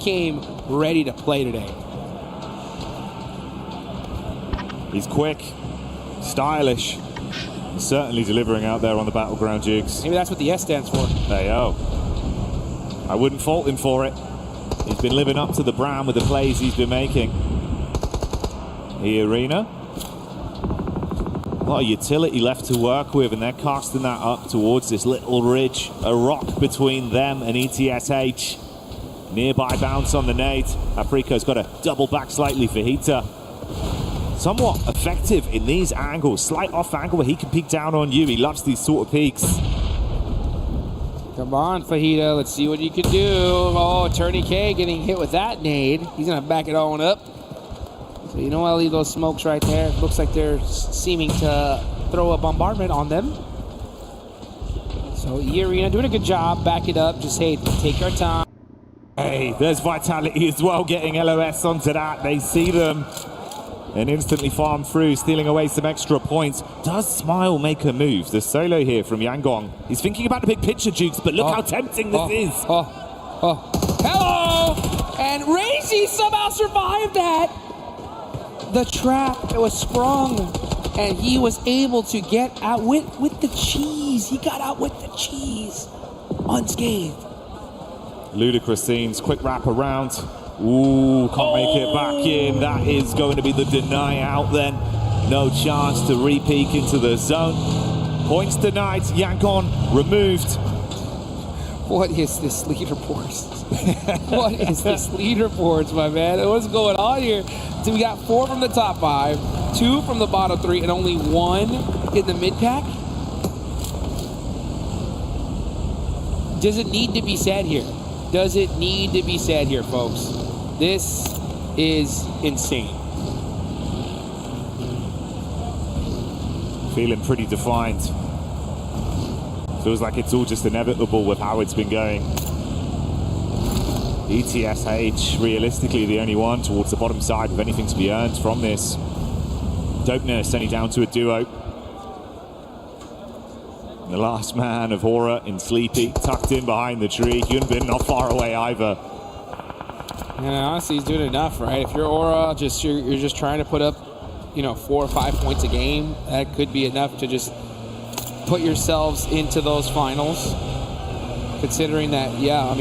came ready to play today. He's quick, stylish, certainly delivering out there on the battleground, Jigs. Maybe that's what the S stands for. Hey, oh. I wouldn't fault him for it. He's been living up to the brand with the plays he's been making. The arena. A lot of utility left to work with, and they're casting that up towards this little ridge. A rock between them and ETSH. Nearby bounce on the nade. Afriko's got to double back slightly for Hita. Somewhat effective in these angles. Slight off angle where he can peek down on you. He loves these sort of peeks. Come on, Fajita. Let's see what you can do. Oh, Attorney K getting hit with that nade. He's going to back it on up. So you know I'll leave those smokes right there. It looks like they're seeming to throw a bombardment on them. So E-Arena doing a good job. Back it up. Just, hey, take our time. Hey, there's Vitality as well, getting LOS onto that. They see them and instantly farm through, stealing away some extra points. Does Smile make a move? The solo here from Yangon. He's thinking about the big picture, Jukes, but look how tempting this is. Hello! And Razy somehow survived that. The trap was sprung, and he was able to get out with the cheese. He got out with the cheese, unscathed. Ludicrous scenes, quick wrap around. Ooh, can't make it back in. That is going to be the deny out then. No chance to re-peek into the zone. Points denied, Yangon removed. What is this leaderboards? What is this leaderboards, my man? What's going on here? So we got 4 from the top 5, 2 from the bottom 3, and only 1 in the mid-pack? Does it need to be said here? Does it need to be said here, folks? This is insane. Feeling pretty defined. Feels like it's all just inevitable with how it's been going. ETSH, realistically, the only one towards the bottom side with anything to be earned from this. Dopeness only down to a duo. The last man of Aura in Sleepy, tucked in behind the tree. Hyunbin not far away either. And honestly, he's doing enough, right? If you're Aura, you're just trying to put up, 4 or 5 points a game, that could be enough to just put yourselves into those finals. Considering that,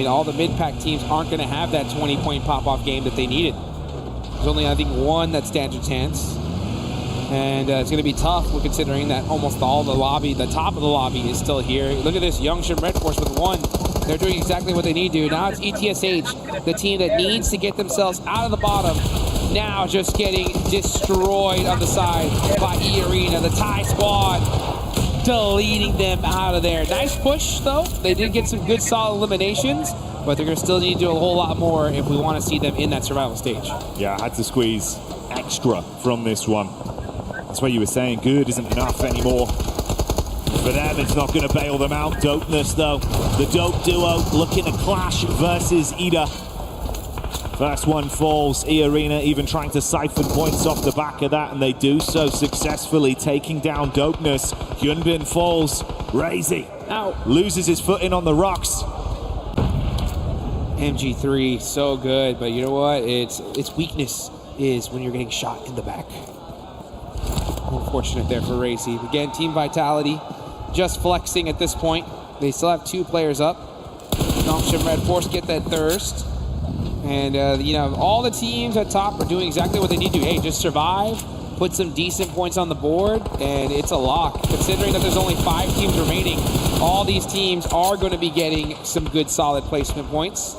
all the mid-pack teams aren't going to have that 20-point pop-off game that they needed. There's only, I think, 1 that stands a chance. And it's going to be tough, considering that almost all the lobby, the top of the lobby is still here. Look at this, Youngshim Red Force with 1. They're doing exactly what they need to. Now it's ETSH, the team that needs to get themselves out of the bottom. Now just getting destroyed on the side by E-Arena, the Thai squad. Deleting them out of there. Nice push, though. They did get some good, solid eliminations, but they're going to still need to do a whole lot more if we want to see them in that survival stage. Yeah, I had to squeeze extra from this one. That's what you were saying. Good isn't enough anymore. For them, it's not going to bail them out. Dopeness, though. The dope duo looking to clash versus Ida. First one falls. E-Arena even trying to siphon points off the back of that, and they do so successfully, taking down Dopeness. Hyunbin falls. Razy loses his footing on the rocks. MG3, so good, but you know what? Its weakness is when you're getting shot in the back. Unfortunate there for Racy. Again, Team Vitality just flexing at this point. They still have 2 players up. Youngshim Red Force get that thirst. And, all the teams at top are doing exactly what they need to. Hey, just survive, put some decent points on the board, and it's a lock. Considering that there's only 5 teams remaining, all these teams are going to be getting some good, solid placement points.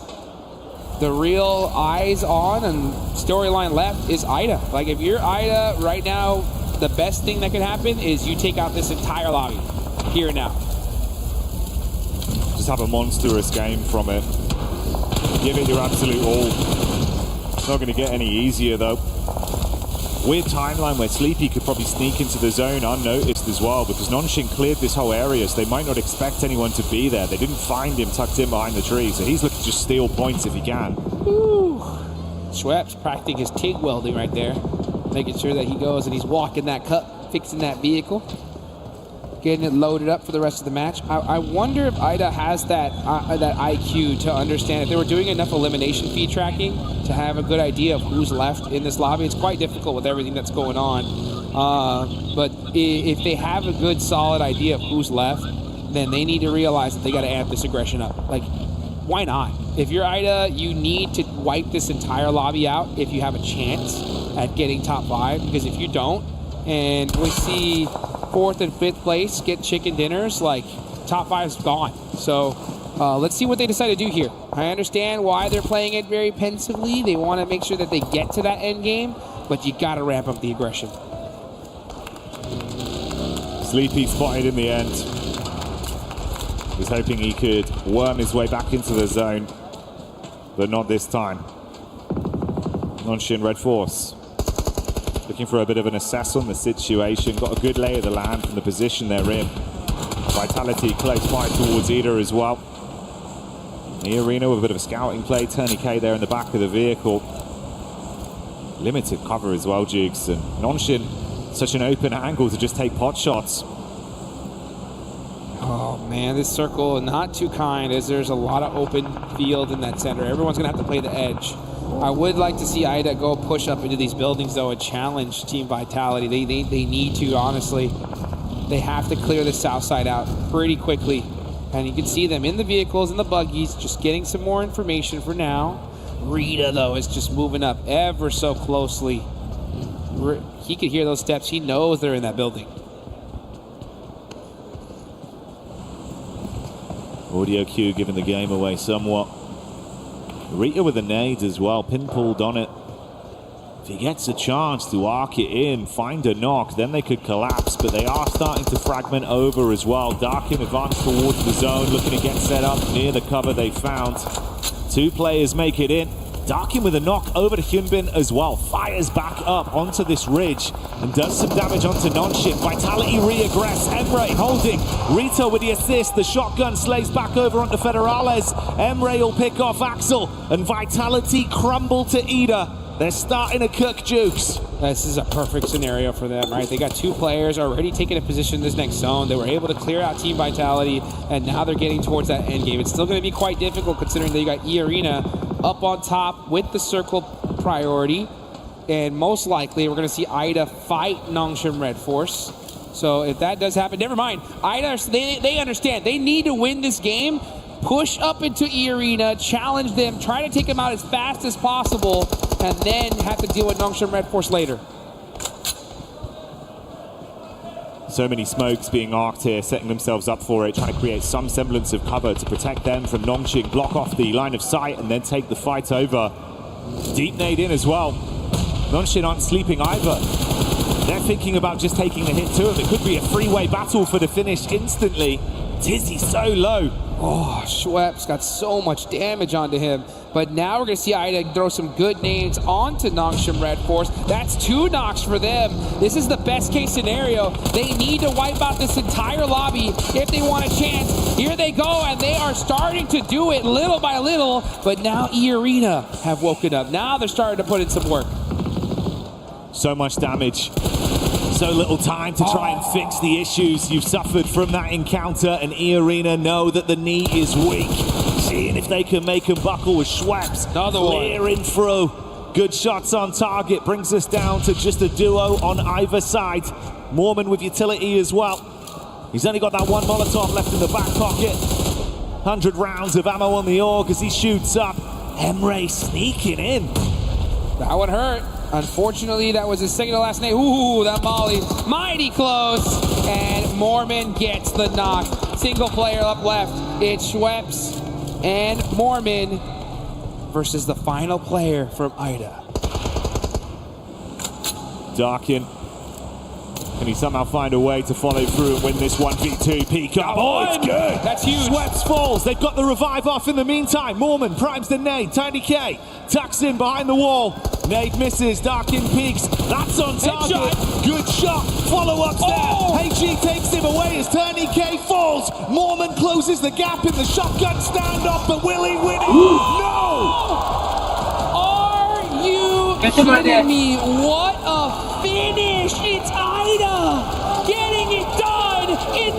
The real eyes on and storyline left is Ida. Like, if you're Ida right now, the best thing that could happen is you take out this entire lobby here and now. Just have a monstrous game from it. Give it your absolute all. It's not going to get any easier, though. Weird timeline where Sleepy could probably sneak into the zone unnoticed as well, because Nonshin cleared this whole area, so they might not expect anyone to be there. They didn't find him tucked in behind the tree, so he's looking to just steal points if he can. Woo. Schweppes practicing his TIG welding right there, making sure that he goes and he's walking that cup, fixing that vehicle. getting it loaded up for the rest of the match. I wonder if IDA has that IQ to understand if they were doing enough elimination feed tracking to have a good idea of who's left in this lobby. It's quite difficult with everything that's going on. But if they have a good solid idea of who's left, then they need to realize that they got to amp this aggression up. Like, why not? If you're IDA, you need to wipe this entire lobby out if you have a chance at getting top 5, because if you don't, and we see 4th and 5th place get chicken dinners, like, top 5's gone. So let's see what they decide to do here. I understand why they're playing it very pensively. They want to make sure that they get to that end game, but you got to ramp up the aggression. Sleepy spotted in the end. Was hoping he could worm his way back into the zone, but not this time. Nonshin Red Force looking for a bit of an assess on the situation. Got a good lay of the land from the position they're in. Vitality close by towards Ida as well. The arena with a bit of a scouting play. Tourniquet there in the back of the vehicle. Limited cover as well, Jukes. And Nonshin, such an open angle to just take pot shots. Oh man, this circle not too kind, as there's a lot of open field in that center. Everyone's gonna have to play the edge. I would like to see IDA go push up into these buildings though and challenge Team Vitality. They need to, honestly. They have to clear the south side out pretty quickly. And you can see them in the vehicles and the buggies, just getting some more information for now. Rita though is just moving up ever so closely. He could hear those steps. He knows they're in that building. Audio cue giving the game away somewhat. Rita with a nade as well, pinpooled on it. If he gets a chance to arc it in, find a knock, then they could collapse, but they are starting to fragment over as well. Darkin advanced towards the zone, looking to get set up near the cover they found. 2 players make it in. Darkin with a knock over to Hyunbin as well. Fires back up onto this ridge and does some damage onto Nonshin. Vitality reaggress. Emre holding. Rito with the assist. The shotgun slays back over onto Federales. Emre will pick off Axel. And Vitality crumble to Ida. They're starting to cook, Jukes. This is a perfect scenario for them, right? They got 2 players already taking a position in this next zone. They were able to clear out Team Vitality, and now they're getting towards that end game. It's still going to be quite difficult considering that you got E-Arena up on top with the circle priority, and most likely we're going to see IDA fight Nongshim Red Force. So if that does happen, never mind. IDA, they understand. They need to win this game. Push up into E-Arena, challenge them, try to take them out as fast as possible, and then have to deal with Nongshim Red Force later. So many smokes being arced here, setting themselves up for it, trying to create some semblance of cover to protect them from Nongshim, block off the line of sight, and then take the fight over. Deep nade in as well. Nongshim aren't sleeping either. They're thinking about just taking the hit to him. It could be a freeway battle for the finish instantly. Tizzy so low. Oh, Schweppes got so much damage onto him. But now we're going to see IDA throw some good nades onto Nongshim Red Force. That's 2 knocks for them. This is the best case scenario. They need to wipe out this entire lobby if they want a chance. Here they go, and they are starting to do it little by little. But now E-Arena have woken up. Now they're starting to put in some work. So much damage. So little time to try and fix the issues you've suffered from that encounter, and E-Arena know that the knee is weak. Seeing if they can make him buckle with Schweppes. Another one. Clearing through. Good shots on target. Brings us down to just a duo on either side. Mormon with utility as well. He's only got that 1 Molotov left in the back pocket. 100 rounds of ammo on the AUG as he shoots up. Emre sneaking in. That one hurt. Unfortunately, that was his second to last name. Ooh, that volley. Mighty close. And Mormon gets the knock. Single player up left. It's Schweppes and Mormon versus the final player from IDA. Darkin. Can he somehow find a way to follow through and win this 1v2 peak up? Oh, it's good. That's huge. Schweppes falls. They've got the revive off in the meantime. Mormon primes the nade. Tourniquet tucks in behind the wall. Nade misses. Darkin peaks. That's on target. Headshot. Good shot. Follow-up there. HG takes him away as Tourniquet falls. Mormon closes the gap in the shotgun standoff, but will he win it? No! Are you kidding me? What a finish! It's IDA getting it done in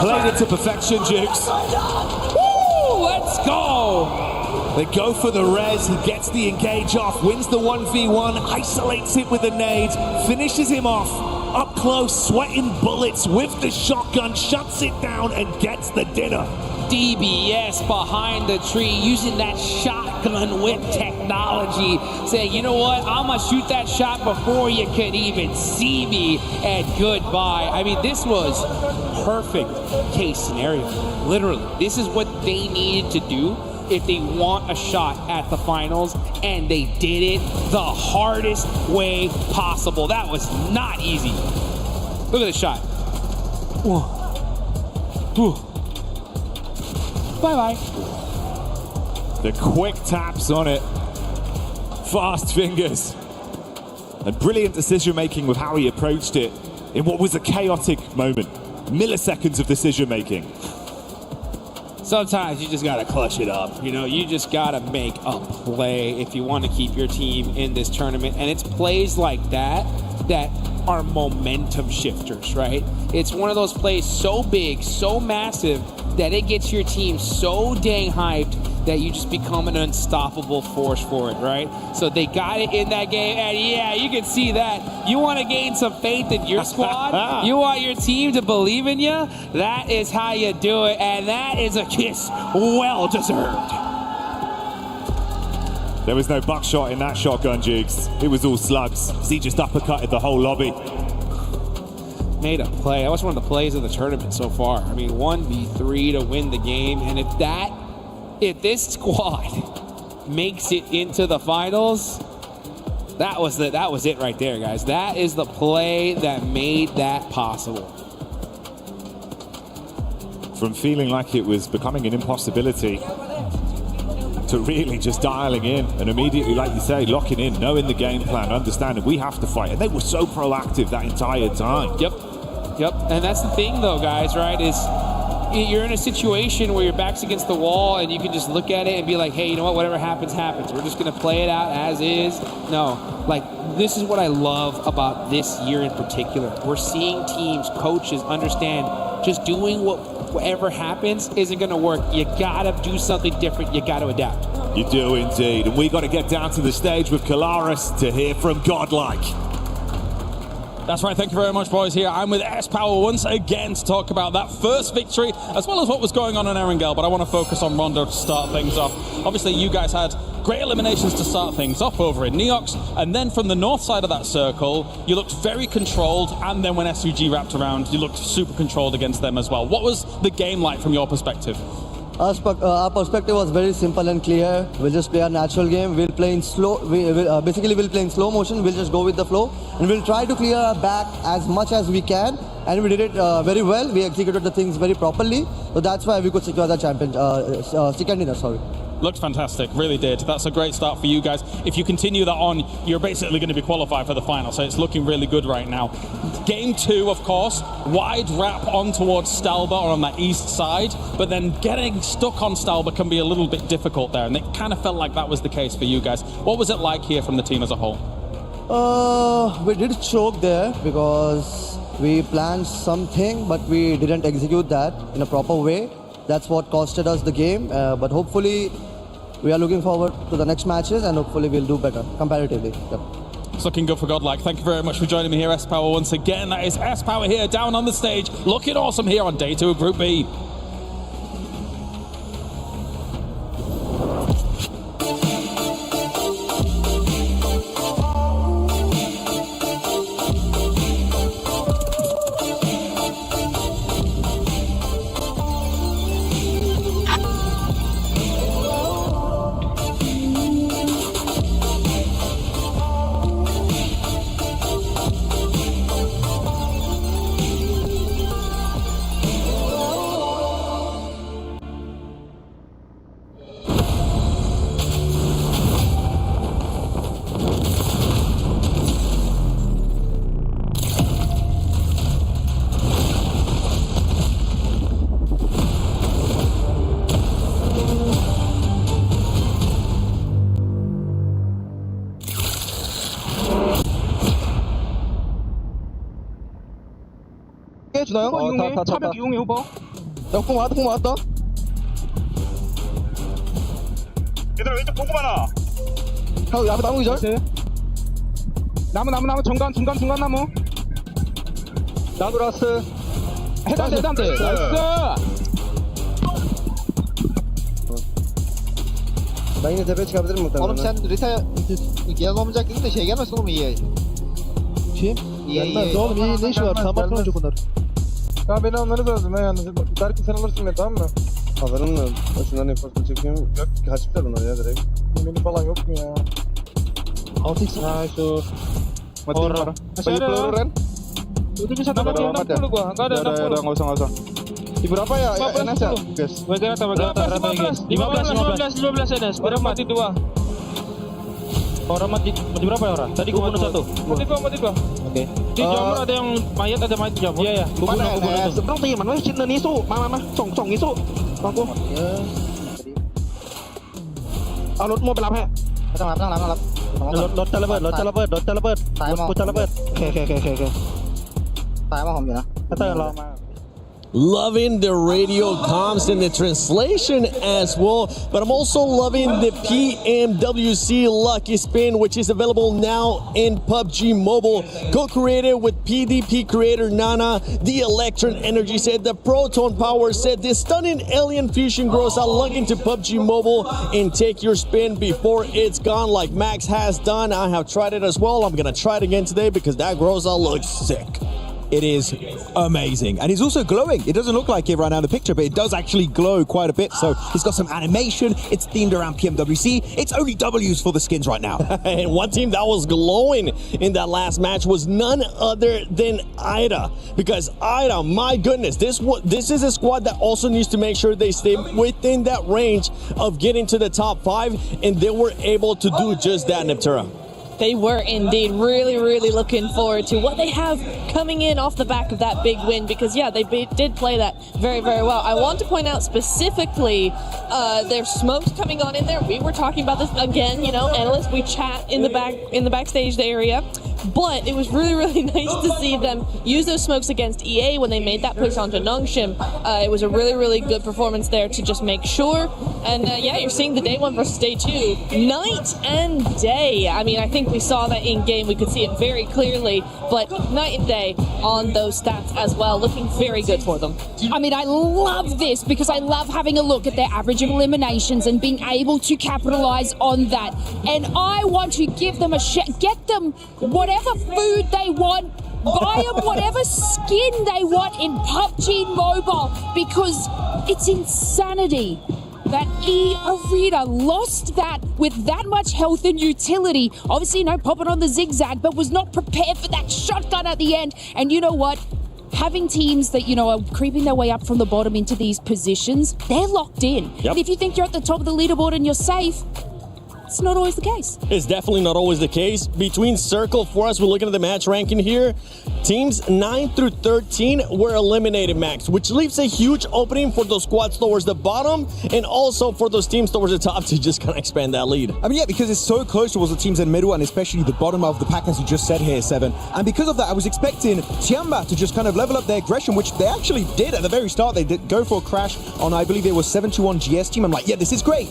Played it to perfection, Jukes. Woo, let's go. They go for the res, he gets the engage off, wins the 1v1, isolates it with a nade, finishes him off, up close, sweating bullets with the shotgun, shuts it down and gets the dinner. DBS behind the tree, using that shotgun whip technology, saying, you know what, I'm gonna shoot that shot before you could even see me, and goodbye. I mean, this was perfect case scenario, literally. This is what they needed to do if they want a shot at the finals, and they did it the hardest way possible. That was not easy. Look at the shot. Bye-bye. The quick taps on it. Fast fingers. And brilliant decision-making with how he approached it in what was a chaotic moment. Milliseconds of decision-making. Sometimes you just gotta clutch it up. You know, you just gotta make a play if you want to keep your team in this tournament. And it's plays like that that are momentum shifters, right? It's one of those plays so big, so massive, that it gets your team so dang hyped that you just become an unstoppable force for it, right? So they got it in that game, and yeah, you can see that. You want to gain some faith in your squad? You want your team to believe in you? That is how you do it, and that is a kiss well-deserved. There was no buckshot in that shotgun, Jigs. It was all slugs. See, just uppercutted the whole lobby. Made a play. That was one of the plays of the tournament so far. I mean, 1v3 to win the game, and if this squad makes it into the finals, that was it right there, guys. That is the play that made that possible. From feeling like it was becoming an impossibility to really just dialing in and immediately, like you say, locking in, knowing the game plan, understanding we have to fight. And they were so proactive that entire time. Yep. And that's the thing, though, guys, right, is you're in a situation where your back's against the wall and you can just look at it and be like, hey, you know what, whatever happens, happens. We're just going to play it out as is. No, like, this is what I love about this year in particular. We're seeing teams, coaches understand just doing whatever happens isn't going to work. You got to do something different. You got to adapt. You do indeed. And we got to get down to the stage with Kalaris to hear from Godlike. That's right, thank you very much, boys. Here I'm with S-Power once again to talk about that first victory, as well as what was going on in Erangel, but I want to focus on Rondo to start things off. Obviously, you guys had great eliminations to start things off over in Neox, and then from the north side of that circle, you looked very controlled, and then when SUG wrapped around, you looked super controlled against them as well. What was the game like from your perspective? Our perspective was very simple and clear. We'll just play our natural game. We'll play in slow. Basically, we'll play in slow motion. We'll just go with the flow, and we'll try to clear our back as much as we can. And we did it very well. We executed the things very properly. So that's why we could secure the champion. Second dinner, sorry. Looked fantastic, really did. That's a great start for you guys. If you continue that on, you're basically going to be qualified for the final, so it's looking really good right now. Game 2, of course, wide wrap on towards Stalba or on that east side, but then getting stuck on Stalba can be a little bit difficult there, and it kind of felt like that was the case for you guys. What was it like here from the team as a whole? We did choke there because we planned something, but we didn't execute that in a proper way. That's what costed us the game, but hopefully we are looking forward to the next matches, and hopefully we'll do better comparatively. Yep. It's looking good for Godlike. Thank you very much for joining me here, S-Power, once again. That is S-Power here, down on the stage, looking awesome here on day 2 of Group B. 해주나요? 차벽 이용해 후보. Tepung atau? 얘들아 왼쪽 보고 봐라. Apa tahu Jor? 나무 중간 나무. 나도 라스. 해단대. 나이스. Ben yine tepeye çıkabilirim muhtemelen. Oğlum sen Rita gelen olmayacak değil de şey gelmesin oğlum iyi. Kim? Gelmez oğlum iyi ne işi var? Samat olacak onlar. Ya beni almanız lazım ha yalnız. Belki sen alırsın beni tamam mı? Alırım da. Şundan enforce'da çekiyorum. Yok kaçıplar bunlar ya direkt. Beni falan yok mu ya? 6x. Nah itu. Mati Orang. orang. Masih ada peluru Ren? Itu bisa dapat 60 gua. Enggak ada 60. Enggak usah. Di berapa ya? Enes ya? Guys. Bagian rata guys. 15 Enes. Berapa mati 2? Orang mati berapa ya orang? Tadi gua bunuh 1. Mati 2. Oke. Di jamur ada yang mayat di jamur. Iya ya. Gua bunuh itu. Seberang tuh manaชิ้นนี้สู้มาส่งนี้สู้ฟังกูเอารถโม่ไปรับให้ต้องรับรถจะระเบิดกูจะระเบิดโอเคตายมาผมอยู่นะเตอร์รอมา Loving the radio comms and the translation as well, but I'm also loving the PMWC Lucky Spin, which is available now in PUBG Mobile. Co-created with PDP creator Nana, the Electron Energy said, the Proton Power said, the stunning alien fusion grows out. Log into PUBG Mobile and take your spin before it's gone, like Max has done. I have tried it as well. I'm gonna try it again today because that grows out looks sick. It is amazing. And it's also glowing. It doesn't look like it right now in the picture, but it does actually glow quite a bit. So it's got some animation. It's themed around PMWC. It's only W's for the skins right now. And one team that was glowing in that last match was none other than Ida. Because Ida, my goodness, this is a squad that also needs to make sure they stay within that range of getting to the top 5. And they were able to do just that, Neptura. They were indeed really looking forward to what they have coming in off the back of that big win because, yeah, they did play that very well. I want to point out specifically there's smokes coming on in there. We were talking about this again, you know, analysts, we chat in the backstage area. But it was really nice to see them use those smokes against EA when they made that push onto Nongshim. It was a really good performance there to just make sure. And yeah, you're seeing the day 1 versus day 2. Night and day. I mean, I think we saw that in game. We could see it very clearly. But night and day on those stats as well. Looking very good for them. I mean, I love this because I love having a look at their average of eliminations and being able to capitalize on that. And I want to give them a shot. Get them whatever food they want, buy them whatever skin they want in PUBG Mobile because it's insanity that Arena lost that with that much health and utility. Obviously, no popping on the zigzag, but was not prepared for that shotgun at the end. And you know what? Having teams that, you know, are creeping their way up from the bottom into these positions, they're locked in. Yep. And if you think you're at the top of the leaderboard and you're safe, it's not always the case. It's definitely not always the case. Between Circle, for us, we're looking at the match ranking here. Teams 9 through 13 were eliminated, Max, which leaves a huge opening for those squads towards the bottom and also for those teams towards the top to just kind of expand that lead. I mean, yeah, because it's so close towards the teams in the middle and especially the bottom of the pack, as you just said here, Seven. And because of that, I was expecting Tiamba to just kind of level up their aggression, which they actually did at the very start. They did go for a crash on, I believe it was 721 GS team. I'm like, yeah, this is great.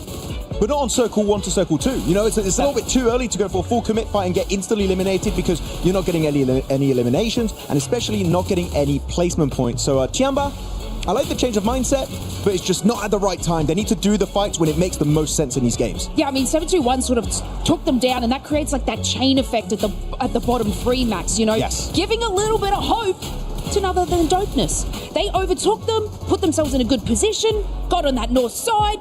But not on Circle 1 to Circle 2. You know, it's a little bit too early to go for a full commit fight and get instantly eliminated because you're not getting any eliminations and especially not getting any placement points. So Tiamba, I like the change of mindset, but it's just not at the right time. They need to do the fights when it makes the most sense in these games. Yeah, I mean, 721 sort of took them down, and that creates like that chain effect at the bottom 3, Max, you know? Yes. Giving a little bit of hope to none other than dopeness. They overtook them, put themselves in a good position, got on that north side,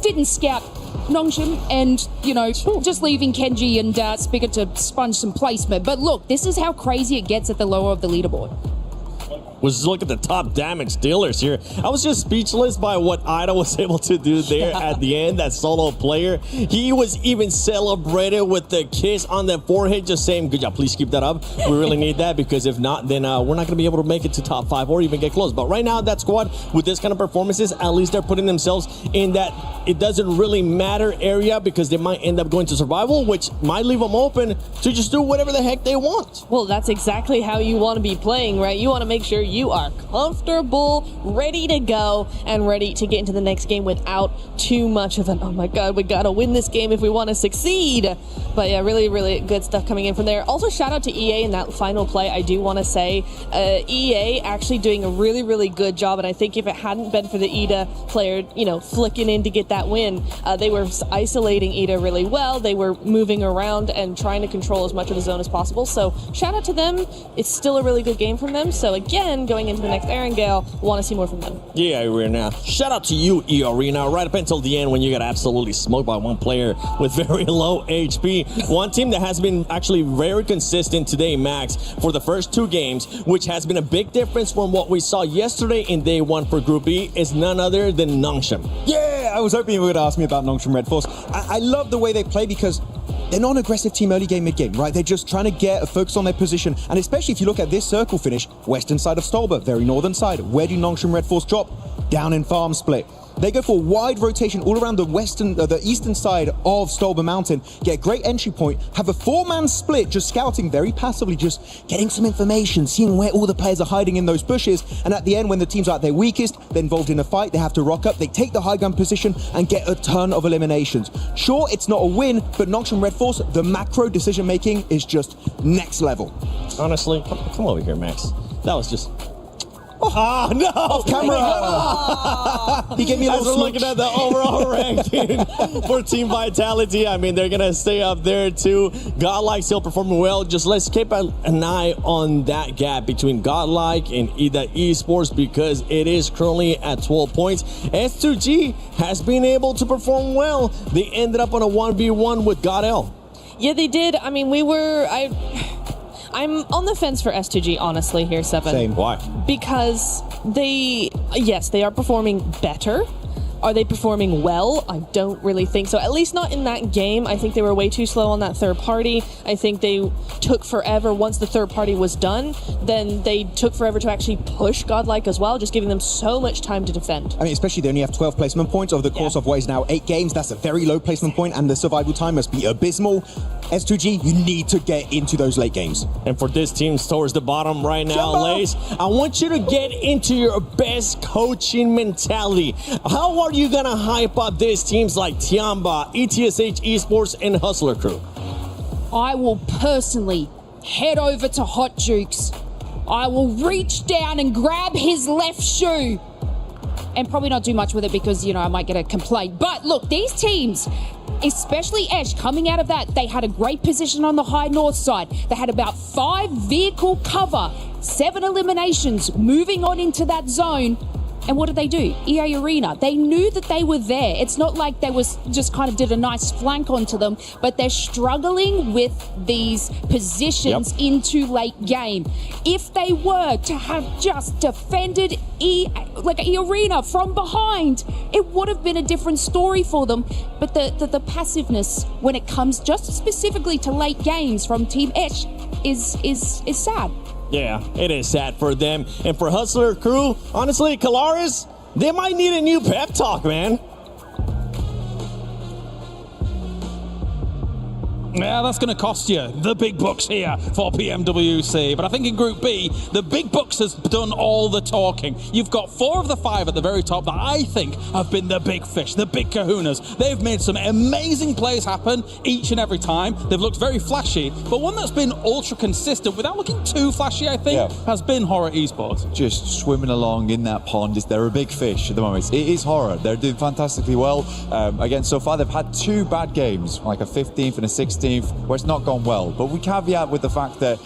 didn't scout Nongshim and, you know, just leaving Kenji and Spigot to sponge some placement. But look, this is how crazy it gets at the lower of the leaderboard. Was look at the top damage dealers here. I was just speechless by what Ida was able to do there at the end, that solo player. He was even celebrated with the kiss on the forehead, just saying, good job, please keep that up. We really need that because if not, then we're not going to be able to make it to top 5 or even get close. But right now, that squad, with this kind of performances, at least they're putting themselves in that it doesn't really matter area because they might end up going to survival, which might leave them open to just do whatever the heck they want. Well, that's exactly how you want to be playing, right? You want to make sure you are comfortable, ready to go, and ready to get into the next game without too much of an, oh my god, we gotta win this game if we want to succeed. But yeah, really, really good stuff coming in from there. Also, shout out to EA in that final play. I do want to say EA actually doing a really, really good job, and I think if it hadn't been for the Ida player, you know, flicking in to get that win, they were isolating Ida really well. They were moving around and trying to control as much of the zone as possible. So shout out to them. It's still a really good game from them. So again, going into the next Erangel, want to see more from them. Yeah, Arena. Shout out to you, E Arena, right up until the end when you got absolutely smoked by one player with very low HP. One team that has been actually very consistent today, Max, for the first 2 games, which has been a big difference from what we saw yesterday in day 1 for Group B, is none other than Nongshim. Yeah, I was hoping you would ask me about Nongshim Red Force. I love the way they play because they're not an aggressive team early game, mid game, right? They're just trying to get a focus on their position. And especially if you look at this circle finish, western side of Stolber, very northern side. Where do Nongshim Red Force drop? Down in farm split. They go for a wide rotation all around the eastern side of Stolber Mountain, get a great entry point, have a 4-man split, just scouting very passively, just getting some information, seeing where all the players are hiding in those bushes. And at the end, when the teams are at their weakest, they're involved in a fight, they have to rock up, they take the high ground position and get a ton of eliminations. Sure, it's not a win, but Nongshim Red Force, the macro decision making is just next level. Honestly, come over here, Max. That was just... Oh, no! Off camera! He gave me a little smooch. Looking at the overall ranking for Team Vitality, I mean, they're going to stay up there too. Godlike still performing well. Just let's keep an eye on that gap between Godlike and Ida Esports because it is currently at 12 points. S2G has been able to perform well. They ended up on a 1v1 with GodL. Yeah, they did. I mean, I'm on the fence for S2G, honestly, here, Seven. Same. Why? Because they are performing better. Are they performing well? I don't really think so. At least not in that game. I think they were way too slow on that third party. I think they took forever. Once the third party was done, then they took forever to actually push Godlike as well, just giving them so much time to defend. I mean, especially they only have 12 placement points over the course of what is now 8 games. That's a very low placement point, and the survival time must be abysmal. S2G, you need to get into those late games. And for this team towards the bottom right now, Lace, I want you to get into your best coaching mentality. How are you going to hype up these teams like Tiamba, ETSH Esports, and Hustler Crew? I will personally head over to Hot Jukes. I will reach down and grab his left shoe and probably not do much with it because, you know, I might get a complaint. But look, these teams, especially Esh, coming out of that, they had a great position on the high north side. They had about 5 vehicle cover, 7 eliminations, moving on into that zone. And what did they do? EA Arena. They knew that they were there. It's not like they was just kind of did a nice flank onto them, but they're struggling with these positions into late game. If they were to have just defended EA Arena from behind, it would have been a different story for them. But the passiveness when it comes just specifically to late games from Team Esh is sad. Yeah, it is sad for them. And for Hustler Crew, honestly, Kalaris, they might need a new pep talk, man. Yeah, that's going to cost you the big bucks here for PMWC. But I think in Group B, the big bucks has done all the talking. You've got 4 of the 5 at the very top that I think have been the big fish, the big kahunas. They've made some amazing plays happen each and every time. They've looked very flashy, but one that's been ultra consistent without looking too flashy, I think, has been Horror Esports. Just swimming along in that pond. They're a big fish at the moment. It is Horror. They're doing fantastically well. Again, so far they've had 2 bad games, like a 15th and a 16th, where it's not gone well. But we caveat with the fact that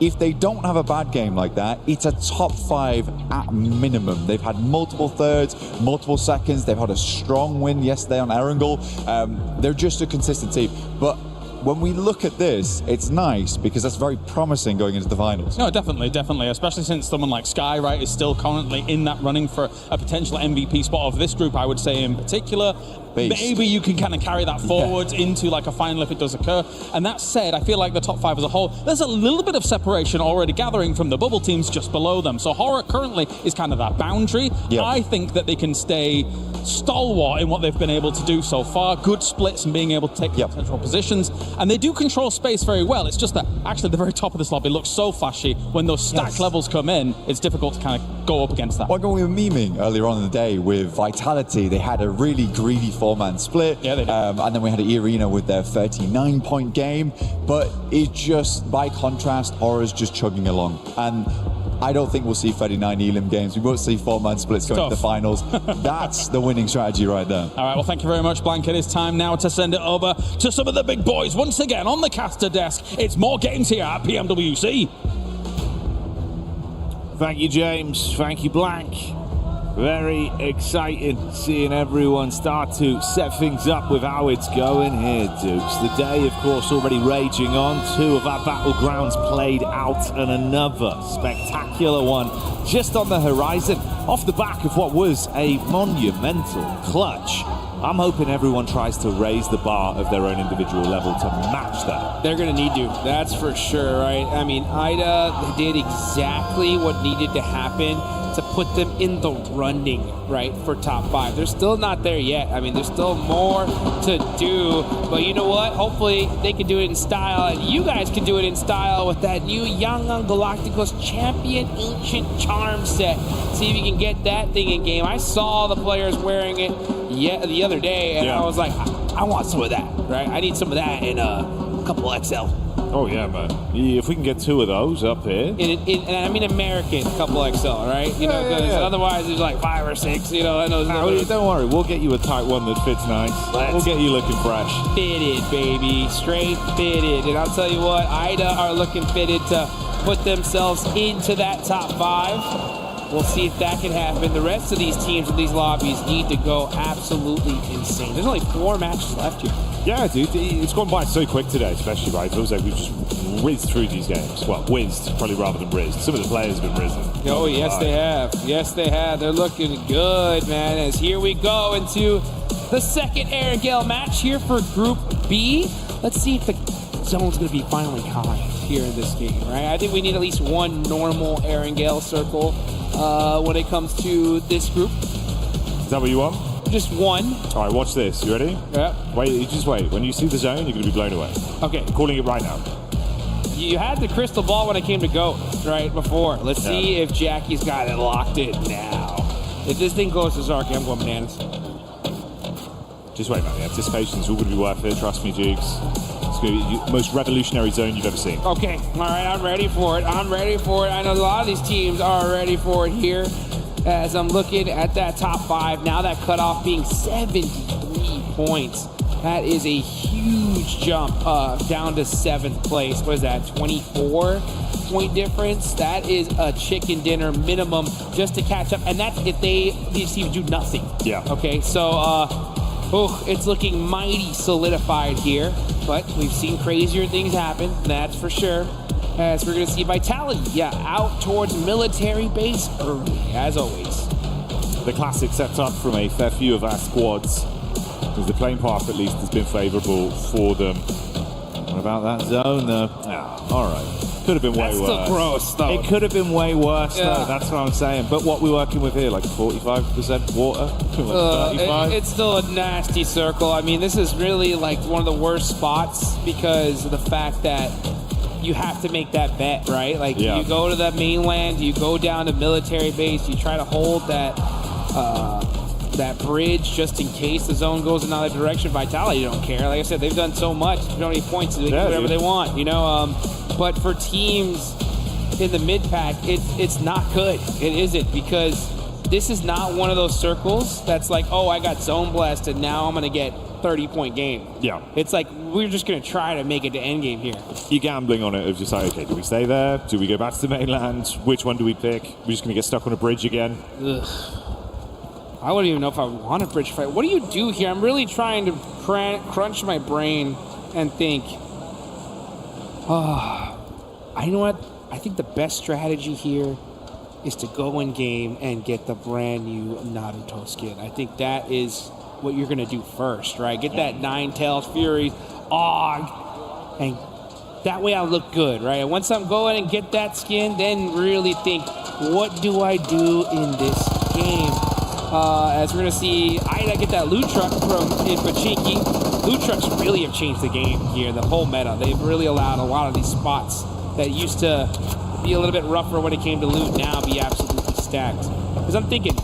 if they don't have a bad game like that, it's a top 5 at minimum. They've had multiple thirds, multiple seconds. They've had a strong win yesterday on Erangel. They're just a consistent team. But when we look at this, it's nice because that's very promising going into the finals. No, definitely, especially since someone like Sky, right, is still currently in that running for a potential MVP spot of this group, I would say in particular. beast. maybe you can kind of carry that forward into like a final if it does occur. And that said, I feel like the top 5 as a whole, there's a little bit of separation already gathering from the bubble teams just below them. So Horror currently is kind of that boundary. Yep. I think that they can stay stalwart in what they've been able to do so far. Good splits and being able to take central positions. And they do control space very well. It's just that actually the very top of this lobby looks so flashy. When those stack levels come in, it's difficult to kind of go up against that. Like when we were memeing earlier on in the day with Vitality, they had a really greedy 4-man split. Yeah, they did. And then we had Arena with their 39-point game. But it's just, by contrast, Horror's just chugging along. And I don't think we'll see 39 Elim games. We won't see 4-man splits going to the finals. That's the winning strategy right there. All right, well, thank you very much, Blank. It is time now to send it over to some of the big boys. Once again, on the caster desk, it's more games here at PMWC. Thank you, James. Thank you, Blank. Very exciting seeing everyone start to set things up with how it's going here, Dukes. The day, of course, already raging on. 2 of our battlegrounds played out and another spectacular one just on the horizon off the back of what was a monumental clutch. I'm hoping everyone tries to raise the bar of their own individual level to match that. They're going to need to, that's for sure, right? I mean, IDA did exactly what needed to happen to put them in the running, right, for top 5. They're still not there yet. I mean, there's still more to do, but you know what? Hopefully they can do it in style, and you guys can do it in style with that new Young Galacticos Champion Ancient Charm set. See if you can get that thing in game. I saw the players wearing it the other day, and I was like, I want some of that, right? I need some of that in a couple XL. Oh, yeah, man. If we can get 2 of those up here. And I mean American couple XL, right? You know, because otherwise there's like 5 or 6, you know. I know. Don't worry, we'll get you a tight one that fits nice. We'll get you looking fresh. Fitted, baby. Straight fitted. And I'll tell you what, IDA are looking fitted to put themselves into that top 5. We'll see if that can happen. The rest of these teams in these lobbies need to go absolutely insane. There's only 4 matches left here. Yeah, dude, it's gone by so quick today, especially, right? It feels like we've just whizzed through these games. Well, whizzed, probably rather than rizzed. Some of the players have been risen. Oh, yes, they have. Yes, they have. They're looking good, man. As here we go into the second Erangel match here for Group B. Let's see if the zone's going to be finally high here in this game, right? I think we need at least 1 normal Erangel circle when it comes to this group. Is that what you want? Just 1. All right, watch this. You ready? Yeah. Wait, just wait. When you see the zone, you're going to be blown away. Okay. I'm calling it right now. You had the crystal ball when it came to GOAT, right, before. Let's see if Jackie's got it locked in now. If this thing goes to Zarky, I'm going bananas. Just wait, man. The anticipation's all going to be worth it. Trust me, Jukes. It's going to be the most revolutionary zone you've ever seen. Okay. All right, I'm ready for it. I'm ready for it. I know a lot of these teams are ready for it here. As I'm looking at that top 5, now that cutoff being 73 points. That is a huge jump down to 7th place. What is that, 24-point difference? That is a chicken dinner minimum just to catch up. And that's if these teams do nothing. Yeah. Okay, so it's looking mighty solidified here. But we've seen crazier things happen, that's for sure. As we're going to see Vitality, out towards military base early, as always. The classic set up from a fair few of our squads, because the playing path at least has been favourable for them. What about that zone, though? All right. Could have been way worse. That's still gross, though. It could have been way worse, though. That's what I'm saying. But what we're working with here, like 45% water? Like 35? It's still a nasty circle. I mean, this is really like one of the worst spots because of the fact that you have to make that bet, right? Like, you go to the mainland, you go down to military base, you try to hold that bridge just in case the zone goes in another direction. Vitality don't care. Like I said, they've done so much. They don't need points. They can do whatever they want, you know? But for teams in the mid-pack, it's not good. It isn't, because this is not one of those circles that's like, oh, I got zone blessed and now I'm going to get 30-point game. Yeah. It's like, we're just going to try to make it to endgame here. You're gambling on it of just like, okay, do we stay there? Do we go back to the mainland? Which one do we pick? We're just going to get stuck on a bridge again? Ugh. I wouldn't even know if I want a bridge fight. What do you do here? I'm really trying to crunch my brain and think, you know what? I think the best strategy here is to go in game and get the brand new Naruto skin. I think that is what you're going to do first, right? Get that Nine Tails, Fury, Og, and that way I'll look good, right? And once I'm going and get that skin, then really think, what do I do in this game? As we're going to see Ida get that loot truck from Pachinki. Loot trucks really have changed the game here, the whole meta. They've really allowed a lot of these spots that used to be a little bit rougher when it came to loot now be absolutely stacked. Because I'm thinking,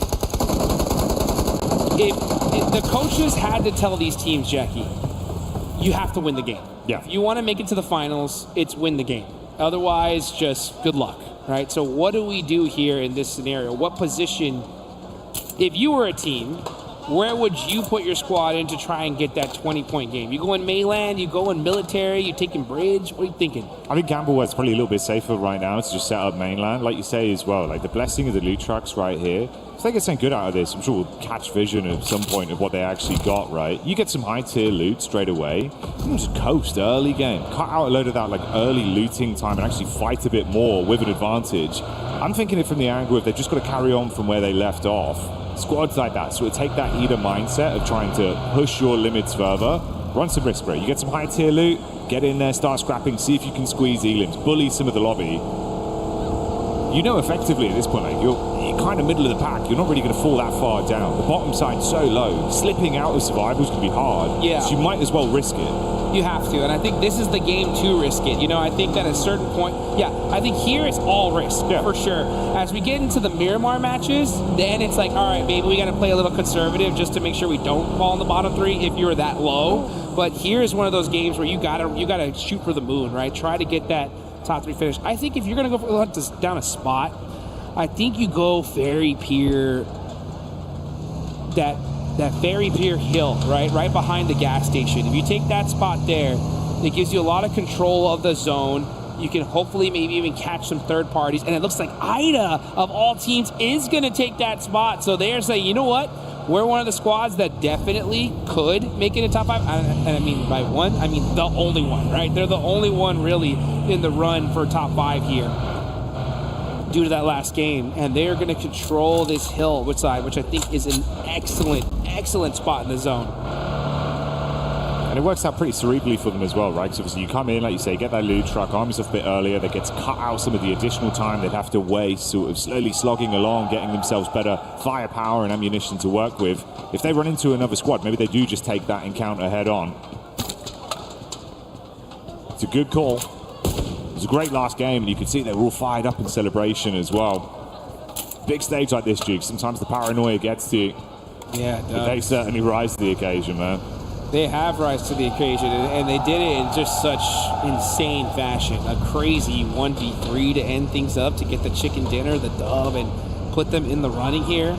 if the coaches had to tell these teams, Jackie, you have to win the game. Yeah. If you want to make it to the finals, it's win the game. Otherwise, just good luck, right? So what do we do here in this scenario? What position, if you were a team, where would you put your squad in to try and get that 20-point game? You go in mainland, you go in military, you taking bridge? What are you thinking? I think Gambleware's probably a little bit safer right now to just set up mainland. Like you say as well, like the blessing of the loot trucks right here. If they get something good out of this, I'm sure we'll catch vision at some point of what they actually got, right? You get some high-tier loot straight away. You can just coast early game. Cut out a load of that like early looting time and actually fight a bit more with an advantage. I'm thinking it from the angle if they've just got to carry on from where they left off. Squads like that, so take that Ida mindset of trying to push your limits further, run some risk break. You get some high tier loot, get in there, start scrapping, see if you can squeeze elims, bully some of the lobby. You know effectively at this point, like you're kind of middle of the pack, you're not really going to fall that far down. The bottom side's so low, slipping out of survival's going to be hard, yeah. So you might as well risk it. You have to, and I think this is the game to risk it. You know, I think that at a certain point, I think here it's all risk, for sure. As we get into the Miramar matches, then it's like, all right, maybe we got to play a little conservative just to make sure we don't fall in the bottom three if you're that low. But here is one of those games where you gotta shoot for the moon, right? Try to get that top three finish. I think if you're gonna go down a spot, I think you go Ferry Pier, that Ferry Pier hill, right behind the gas station. If you take that spot there, it gives you a lot of control of the zone. You can hopefully maybe even catch some third parties. And it looks like Ida, of all teams, is going to take that spot. So they're saying, you know what? We're one of the squads that definitely could make it a top 5. And I mean by one, I mean the only one, right? They're the only one really in the run for top 5 here due to that last game. And they're going to control this hill, which I think is an excellent spot in the zone. And it works out pretty cerebrally for them as well, right? Because obviously you come in, like you say, get that loot truck, arm yourself a bit earlier, they get to cut out some of the additional time they'd have to waste, sort of slowly slogging along, getting themselves better firepower and ammunition to work with. If they run into another squad, maybe they do just take that encounter head on. It's a good call. It was a great last game, and you can see they were all fired up in celebration as well. Big stage like this, Duke, sometimes the paranoia gets to you. Yeah, it does. But they certainly rise to the occasion, man. They have rise to the occasion, and they did it in just such insane fashion. A crazy 1v3 to end things up, to get the chicken dinner, the dub, and put them in the running here.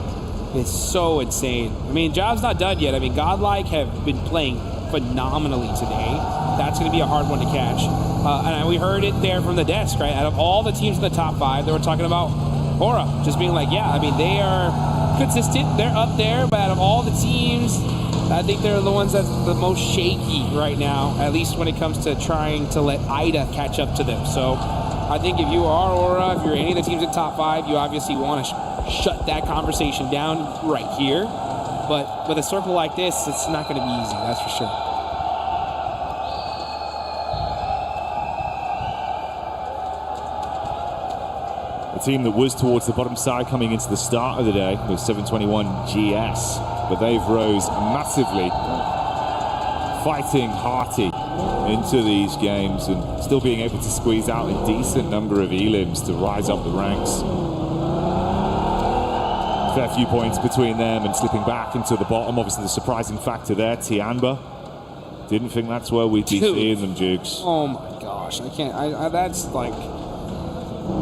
It's so insane. I mean, job's not done yet. I mean, Godlike have been playing phenomenally today. That's going to be a hard one to catch. And we heard it there from the desk, right? Out of all the teams in the top 5, they were talking about Aura, just being like, yeah, I mean, they are consistent. They're up there, but out of all the teams, I think they're the ones that's the most shaky right now, at least when it comes to trying to let Ida catch up to them. So I think if you are Aura, if you're any of the teams in top 5, you obviously want to shut that conversation down right here. But with a circle like this, it's not going to be easy, that's for sure. A team that was towards the bottom side coming into the start of the day with 721 GS, but they've rose massively, fighting hearty into these games and still being able to squeeze out a decent number of elims to rise up the ranks. Fair few points between them and slipping back into the bottom. Obviously the surprising factor there, Tianba. Didn't think that's where we'd be seeing them, Jukes. Oh my gosh, I can't, that's like,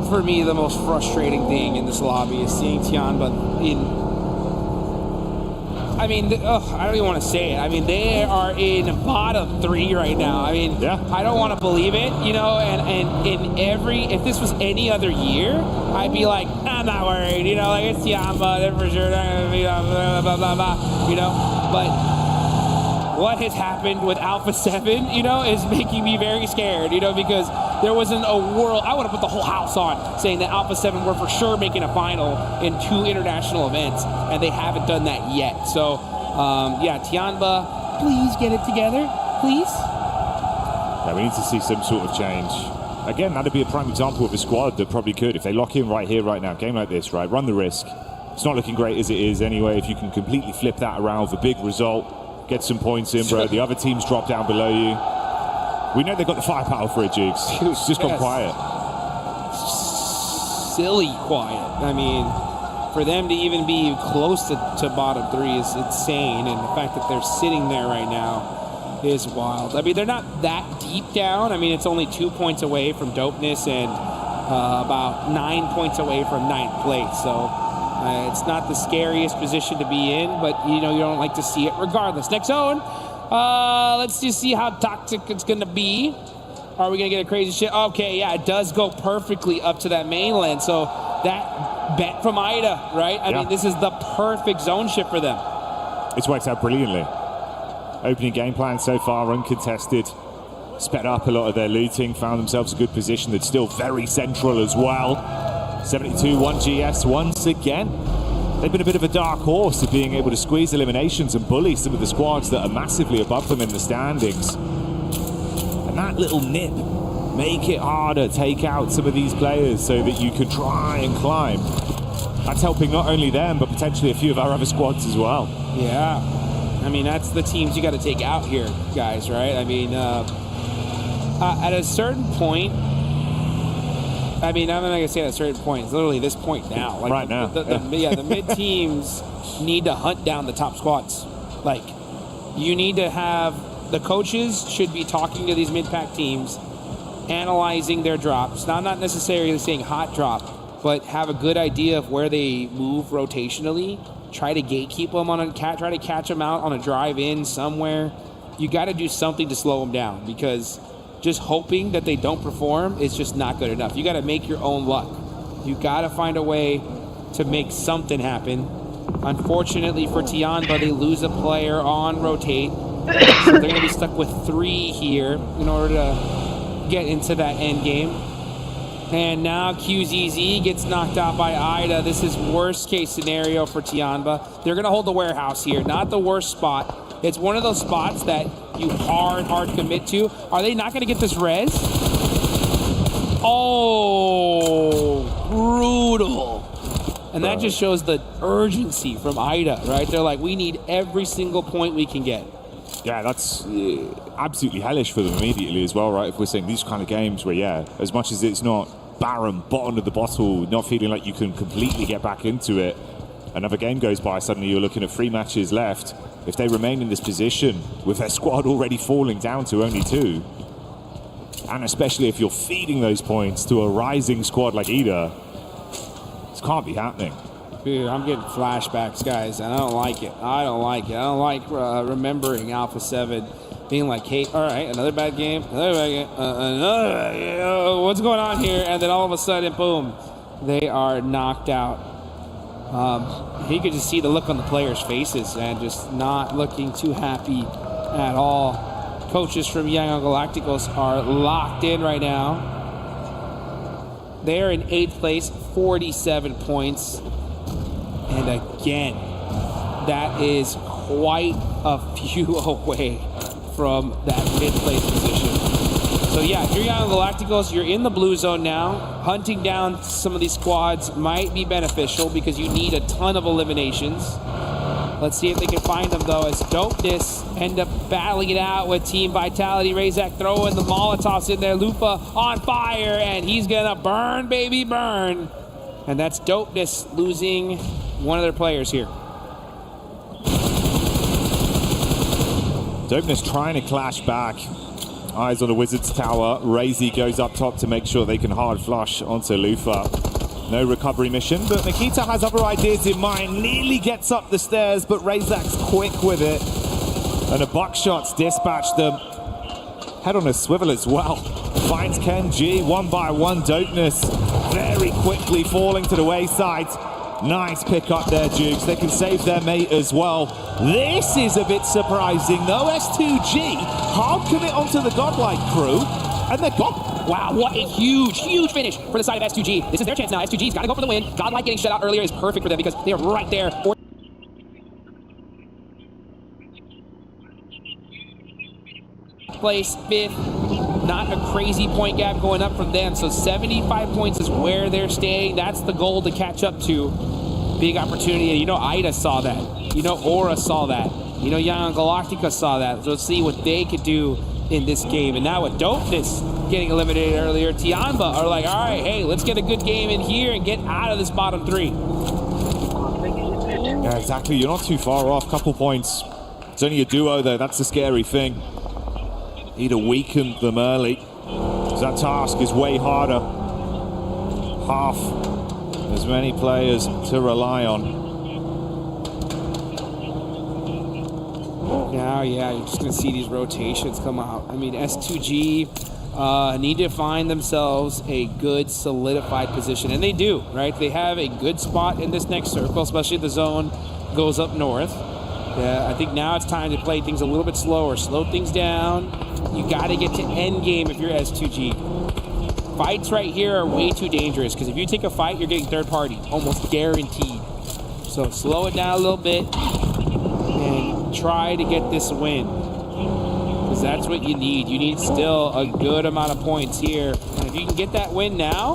for me, the most frustrating thing in this lobby is seeing Tianba in, I mean, I don't even want to say it. I mean, they are in bottom 3 right now. I mean, I don't want to believe it, you know, and in if this was any other year, I'd be like, I'm not worried, you know, like, it's Tianba, they're for sure, blah, blah, blah, blah, you know, but what has happened with Alpha 7, you know, is making me very scared, you know, because there wasn't a world, I would have put the whole house on saying that Alpha 7 were for sure making a final in 2 international events, and they haven't done that yet. So Yeah, Tianba, please get it together, please. Yeah, we need to see some sort of change. Again, that'd be a prime example of a squad that probably could, if they lock in right here, right now, game like this, right, run the risk. It's not looking great as it is anyway. If you can completely flip that around with a big result, get some points in, bro. The other teams drop down below you. We know they've got the firepower for it, Jukes. It's just gone quiet. Silly quiet. I mean, for them to even be close to bottom 3 is insane, and the fact that they're sitting there right now is wild. I mean, they're not that deep down. I mean, it's only 2 points away from dopeness and about 9 points away from 9th place. So it's not the scariest position to be in, but you know, you don't like to see it regardless. Next zone. Let's just see how toxic it's going to be. Are we going to get a crazy shit? Okay, yeah, it does go perfectly up to that mainland. So that bet from Ida, right? I mean, this is the perfect zone shift for them. It's worked out brilliantly. Opening game plan so far uncontested. Sped up a lot of their looting, found themselves a good position that's still very central as well. 72-1 GS once again. They've been a bit of a dark horse of being able to squeeze eliminations and bully some of the squads that are massively above them in the standings. And that little nip, make it harder, take out some of these players so that you can try and climb. That's helping not only them, but potentially a few of our other squads as well. Yeah. I mean, that's the teams you got to take out here, guys, right? I mean, at a certain point, I mean, I'm not going to say at a certain point. It's literally this point now. Like, right now. The mid-teams need to hunt down the top squads. Like, you need to have... The coaches should be talking to these mid-pack teams, analyzing their drops. Now, I'm not necessarily saying hot drop, but have a good idea of where they move rotationally. Try to gatekeep them try to catch them out on a drive-in somewhere. You got to do something to slow them down, because just hoping that they don't perform is just not good enough. You got to make your own luck. You got to find a way to make something happen. Unfortunately for Tianba, they lose a player on rotate. So they're going to be stuck with 3 here in order to get into that end game. And now QZZ gets knocked out by Ida. This is worst case scenario for Tianba. They're going to hold the warehouse here. Not the worst spot. It's one of those spots that you hard commit to. Are they not going to get this res? Oh, brutal. And that just shows the urgency from Ida, right? They're like, we need every single point we can get. Yeah, that's absolutely hellish for them immediately as well, right? If we're saying these kind of games where, yeah, as much as it's not barren, bottom of the bottle, not feeling like you can completely get back into it, another game goes by, suddenly you're looking at 3 matches left. If they remain in this position with their squad already falling down to only 2, and especially if you're feeding those points to a rising squad like Ida, this can't be happening. Dude, I'm getting flashbacks, guys, and I don't like it. I don't like remembering Alpha 7 being like, hey, all right, another bad game, another bad game, what's going on here? And then all of a sudden, boom, they are knocked out. He could just see the look on the players' faces and just not looking too happy at all. Coaches from Young Galacticos are locked in right now. They're in 8th place, 47 points. And again, that is quite a few away from that mid-place position. So yeah, if you're Young Galacticos, you're in the blue zone now. Hunting down some of these squads might be beneficial because you need a ton of eliminations. Let's see if they can find them, though, as Dopeness end up battling it out with Team Vitality. Razak throwing the Molotovs in there. Lufa on fire, and he's going to burn, baby, burn. And that's Dopeness losing one of their players here. Dopeness trying to clash back. Eyes on the Wizard's Tower. Razy goes up top to make sure they can hard flush onto Lufa. No recovery mission, but Nikita has other ideas in mind. Nearly gets up the stairs, but Razak's quick with it. And a buckshot's dispatched them. Head on a swivel as well. Finds Ken G, 1 by 1. Dopeness very quickly falling to the wayside. Nice pick up there, Dukes. They can save their mate as well. This is a bit surprising, though. S2G hard commit onto the Godlike crew, and they're gone. Wow, what a huge finish for the side of S2G. This is their chance now. S2G's got to go for the win. Godlike getting shut out earlier is perfect for them because they are right there. place, 5th. Not a crazy point gap going up from them. So 75 points is where they're staying. That's the goal to catch up to. Big opportunity. You know, Ida saw that. You know, Aura saw that. You know, Young Galactica saw that. So let's see what they could do in this game. And now with Dopeness getting eliminated earlier, Tiamba are like, all right, hey, let's get a good game in here and get out of this bottom 3. Yeah, exactly. You're not too far off. Couple points. It's only a duo there. That's the scary thing. Need to weaken them early. That task is way harder. Half as many players to rely on. Now, yeah, you're just going to see these rotations come out. I mean, S2G need to find themselves a good solidified position. And they do, right? They have a good spot in this next circle, especially if the zone goes up north. Yeah, I think now it's time to play things a little bit slower. Slow things down. You got to get to end game if you're S2G. Fights right here are way too dangerous because if you take a fight, you're getting third party, almost guaranteed. So slow it down a little bit and try to get this win because that's what you need. You need still a good amount of points here. And if you can get that win now,